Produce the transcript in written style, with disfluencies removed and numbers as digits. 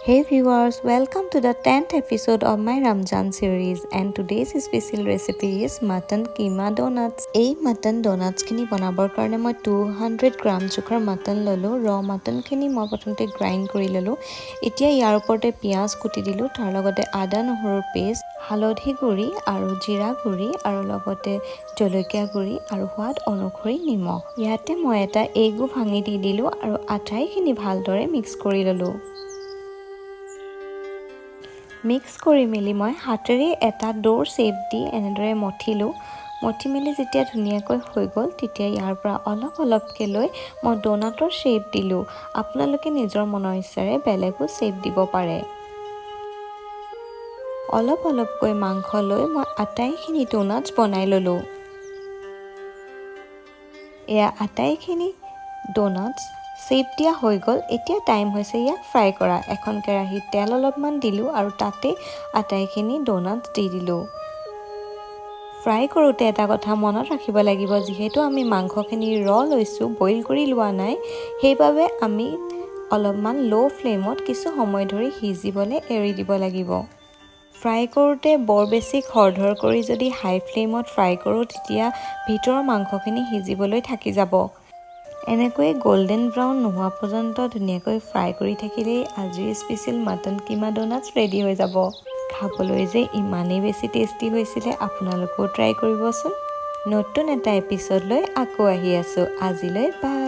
Hey viewers, welcome to the 10th episode of my Ramjan series and today's special recipe is mutton keema donuts. এই mutton donuts খিনি বনাবৰ কাৰণে মই 200 গ্ৰাম জোখৰ mutton ললো। raw mutton খিনি মই প্ৰথমতে গ্ৰাইন্ড কৰি ললো। এতিয়া ইয়াৰ ওপৰতে পিয়াজ কুটি দিলো, তাৰ লগতে আদা নহৰুৰ পেষ্ট, হালধি গুড়ি আৰু জিৰা গুড়ি আৰু লগতে জলকীয়া গুড়ি আৰু সোৱাদ অনুসৰি নিমখ। ইয়াতে মই এটা এগো ভাঙি দি দিলো আৰু আটাইখিনি ভালদৰে মিক্স কৰি ললো। মিক্স কৰি মেলি মই হাতেৰে এটা ডোৰ শেপ দি এনেদৰে মঠিলো। মঠি মেলি যেতিয়া ধুনীয়াকৈ হৈ গ'ল তেতিয়া ইয়াৰ পৰা অলপ অলপকৈ লৈ মই ডোনাটৰ শেপ দিলো। আপোনালোকে নিজৰ মনৰ ইচ্ছাৰে বেলেগো শেপ দিব পাৰে। অলপ অলপকৈ মাংস লৈ মই আটাইখিনি ডোনাটছ বনাই ললো। এয়া আটাইখিনি ডোনাটছ শেপ দিয়া হৈ গ'ল। এতিয়া টাইম হৈছে ইয়াক ফ্ৰাই কৰা। এখন কেৰাহীত তেল অলপমান দিলোঁ আৰু তাতে আটাইখিনি ডোনাটছ দি দিলোঁ। ফ্ৰাই কৰোঁতে এটা কথা মনত ৰাখিব লাগিব, যিহেতু আমি মাংসখিনি লৈছোঁ, বইল কৰি লোৱা নাই, সেইবাবে আমি অলপমান ল' ফ্লেমত কিছু সময় ধৰি সিজিবলৈ এৰি দিব লাগিব। ফ্ৰাই কৰোঁতে বৰ বেছি খৰধৰ কৰি যদি হাই ফ্লেমত ফ্ৰাই কৰোঁ তেতিয়া ভিতৰৰ মাংসখিনি সিজিবলৈ থাকি যাব। এনেকৈ গোল্ডেন ব্ৰাউন নোহোৱা পৰ্যন্ত ধুনীয়াকৈ ফ্ৰাই কৰি থাকিলেই আজিৰ স্পেচিয়েল মাটন কিমা ডোনাটছ ৰেডি হৈ যাব। খাবলৈ যে ইমানেই বেছি টেষ্টি হৈছিলে, আপোনালোকেও ট্ৰাই কৰিবচোন। নতুন এটা এপিছড লৈ আকৌ আহি আছোঁ। আজিলৈ বাই।